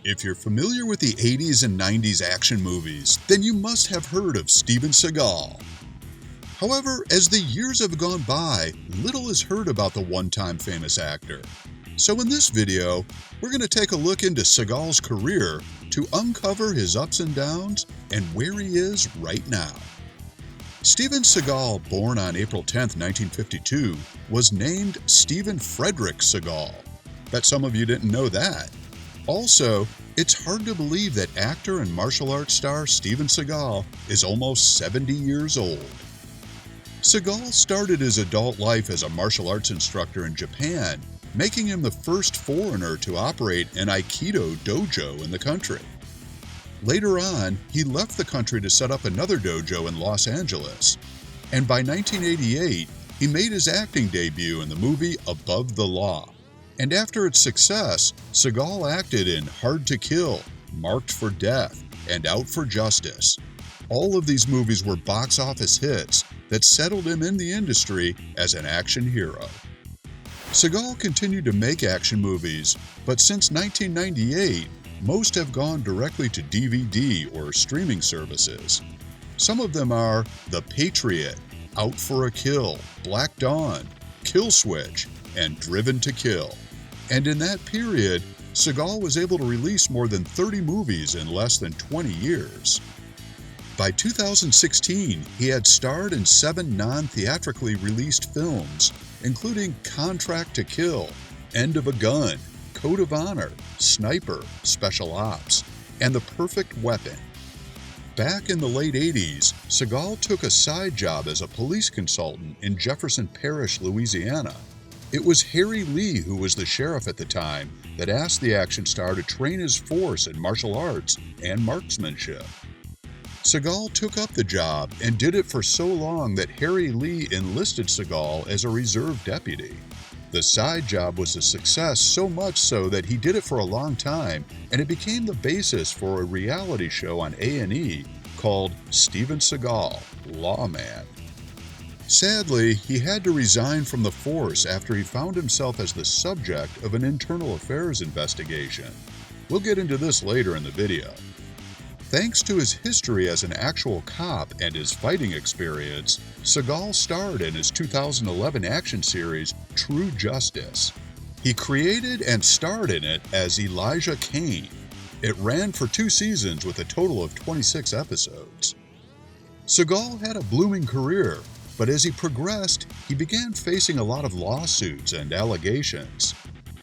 If you're familiar with the 80s and 90s action movies, then you must have heard of Steven Seagal. However, as the years have gone by, little is heard about the one-time famous actor. So in this video, we're going to take a look into Seagal's career to uncover his ups and downs and where he is right now. Steven Seagal, born on April 10, 1952, was named Steven Frederick Seagal. Bet some of you didn't know that. Also, it's hard to believe that actor and martial arts star Steven Seagal is almost 70 years old. Seagal started his adult life as a martial arts instructor in Japan, making him the first foreigner to operate an Aikido dojo in the country. Later on, he left the country to set up another dojo in Los Angeles, and by 1988, he made his acting debut in the movie Above the Law. And after its success, Seagal acted in Hard to Kill, Marked for Death, and Out for Justice. All of these movies were box office hits that settled him in the industry as an action hero. Seagal continued to make action movies, but since 1998, most have gone directly to DVD or streaming services. Some of them are The Patriot, Out for a Kill, Black Dawn, Kill Switch, and Driven to Kill. And in that period, Seagal was able to release more than 30 movies in less than 20 years. By 2016, he had starred in 7 non-theatrically released films, including Contract to Kill, End of a Gun, Code of Honor, Sniper, Special Ops, and The Perfect Weapon. Back in the late 80s, Seagal took a side job as a police consultant in Jefferson Parish, Louisiana. It was Harry Lee, who was the sheriff at the time, that asked the action star to train his force in martial arts and marksmanship. Seagal took up the job and did it for so long that Harry Lee enlisted Seagal as a reserve deputy. The side job was a success, so much so that he did it for a long time, and it became the basis for a reality show on A&E called Steven Seagal, Lawman. Sadly, he had to resign from the force after he found himself as the subject of an internal affairs investigation. We'll get into this later in the video. Thanks to his history as an actual cop and his fighting experience, Seagal starred in his 2011 action series True Justice. He created and starred in it as Elijah Kane. It ran for 2 seasons with a total of 26 episodes. Seagal had a blooming career, but as he progressed, he began facing a lot of lawsuits and allegations.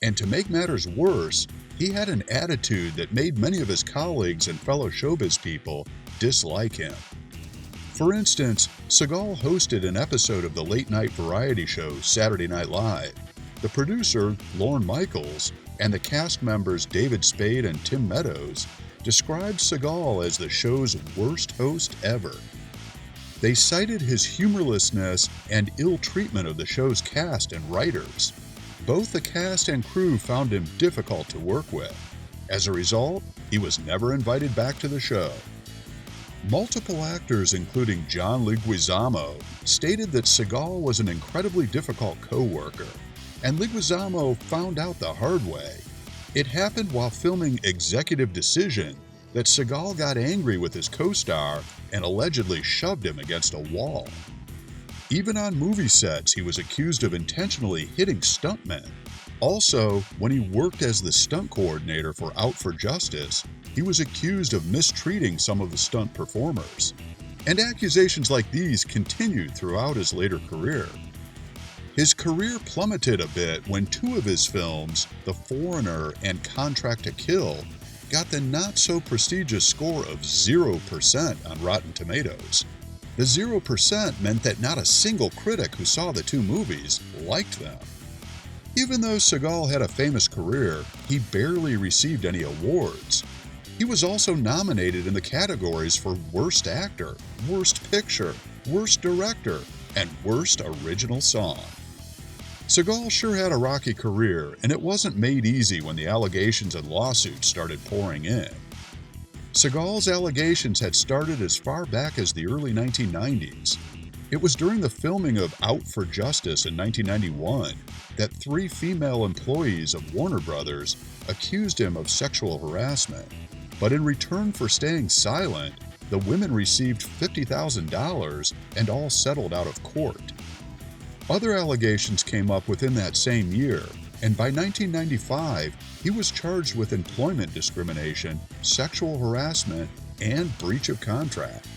And to make matters worse, he had an attitude that made many of his colleagues and fellow showbiz people dislike him. For instance, Seagal hosted an episode of the late-night variety show Saturday Night Live. The producer, Lorne Michaels, and the cast members David Spade and Tim Meadows described Seagal as the show's worst host ever. They cited his humorlessness and ill treatment of the show's cast and writers. Both the cast and crew found him difficult to work with. As a result, he was never invited back to the show. Multiple actors, including John Leguizamo, stated that Seagal was an incredibly difficult co-worker, and Leguizamo found out the hard way. It happened while filming Executive Decision that Seagal got angry with his co-star and allegedly shoved him against a wall. Even on movie sets, he was accused of intentionally hitting stuntmen. Also, when he worked as the stunt coordinator for Out for Justice, he was accused of mistreating some of the stunt performers. And accusations like these continued throughout his later career. His career plummeted a bit when 2 of his films, The Foreigner and Contract to Kill, got the not-so-prestigious score of 0% on Rotten Tomatoes. The 0% meant that not a single critic who saw the 2 movies liked them. Even though Seagal had a famous career, he barely received any awards. He was also nominated in the categories for Worst Actor, Worst Picture, Worst Director, and Worst Original Song. Seagal sure had a rocky career, and it wasn't made easy when the allegations and lawsuits started pouring in. Seagal's allegations had started as far back as the early 1990s. It was during the filming of Out for Justice in 1991 that 3 female employees of Warner Brothers accused him of sexual harassment, but in return for staying silent, the women received $50,000 and all settled out of court. Other allegations came up within that same year, and by 1995, he was charged with employment discrimination, sexual harassment, and breach of contract.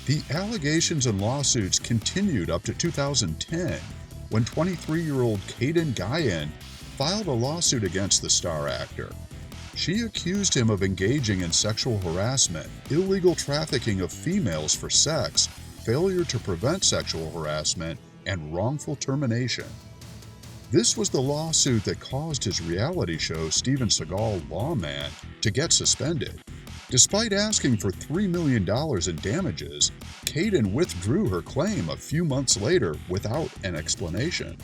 The allegations and lawsuits continued up to 2010, when 23-year-old Kaden Guyan filed a lawsuit against the star actor. She accused him of engaging in sexual harassment, illegal trafficking of females for sex, failure to prevent sexual harassment, and wrongful termination. This was the lawsuit that caused his reality show Steven Seagal Lawman to get suspended. Despite asking for $3 million in damages, Kaden withdrew her claim a few months later without an explanation.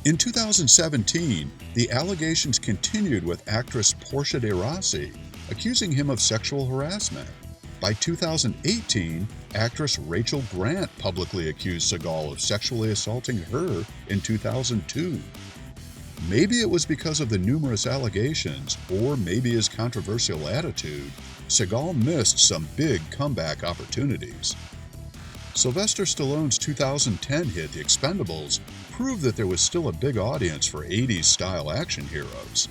In 2017, the allegations continued with actress Portia de Rossi, accusing him of sexual harassment. By 2018, actress Rachel Grant publicly accused Seagal of sexually assaulting her in 2002. Maybe it was because of the numerous allegations, or maybe his controversial attitude, Seagal missed some big comeback opportunities. Sylvester Stallone's 2010 hit The Expendables proved that there was still a big audience for 80s-style action heroes.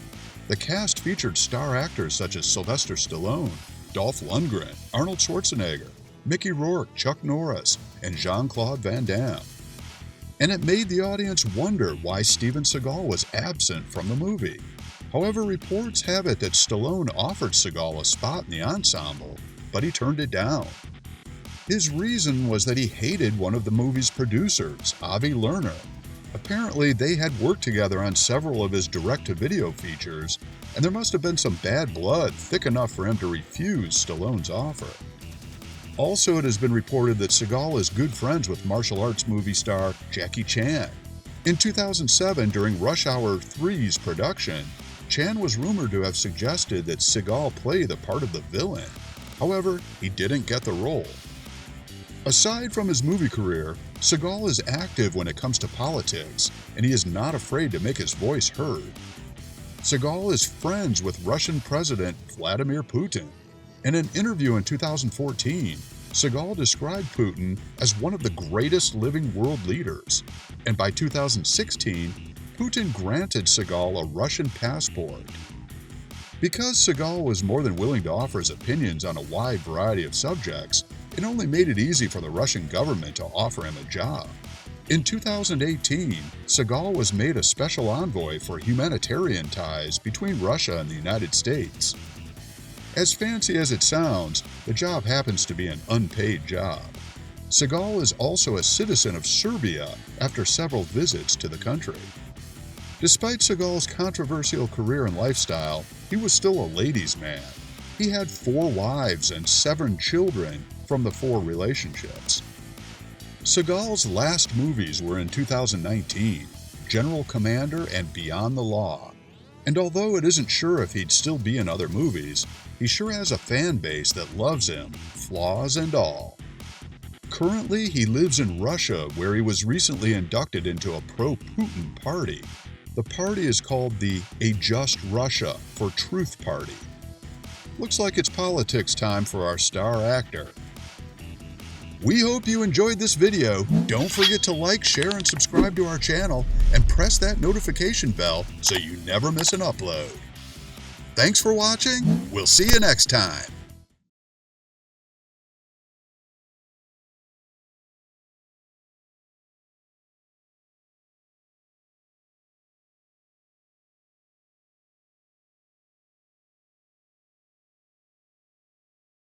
The cast featured star actors such as Sylvester Stallone, Dolph Lundgren, Arnold Schwarzenegger, Mickey Rourke, Chuck Norris, and Jean-Claude Van Damme. And it made the audience wonder why Steven Seagal was absent from the movie. However, reports have it that Stallone offered Seagal a spot in the ensemble, but he turned it down. His reason was that he hated one of the movie's producers, Avi Lerner. Apparently, they had worked together on several of his direct-to-video features, and there must have been some bad blood thick enough for him to refuse Stallone's offer. Also, it has been reported that Seagal is good friends with martial arts movie star Jackie Chan. In 2007, during Rush Hour 3's production, Chan was rumored to have suggested that Seagal play the part of the villain. However, he didn't get the role. Aside from his movie career, Seagal is active when it comes to politics, and he is not afraid to make his voice heard. Seagal is friends with Russian President Vladimir Putin. In an interview in 2014, Seagal described Putin as one of the greatest living world leaders, and by 2016, Putin granted Seagal a Russian passport. Because Seagal was more than willing to offer his opinions on a wide variety of subjects, it only made it easy for the Russian government to offer him a job. In 2018, Seagal was made a special envoy for humanitarian ties between Russia and the United States. As fancy as it sounds, the job happens to be an unpaid job. Seagal is also a citizen of Serbia after several visits to the country. Despite Seagal's controversial career and lifestyle, he was still a ladies' man. He had 4 wives and 7 children from the 4 relationships. Seagal's last movies were in 2019, General Commander and Beyond the Law. And although it isn't sure if he'd still be in other movies, he sure has a fan base that loves him, flaws and all. Currently, he lives in Russia, where he was recently inducted into a pro-Putin party. The party is called the A Just Russia for Truth Party. Looks like it's politics time for our star actor. We hope you enjoyed this video. Don't forget to like, share, and subscribe to our channel, and press that notification bell so you never miss an upload. Thanks for watching. We'll see you next time.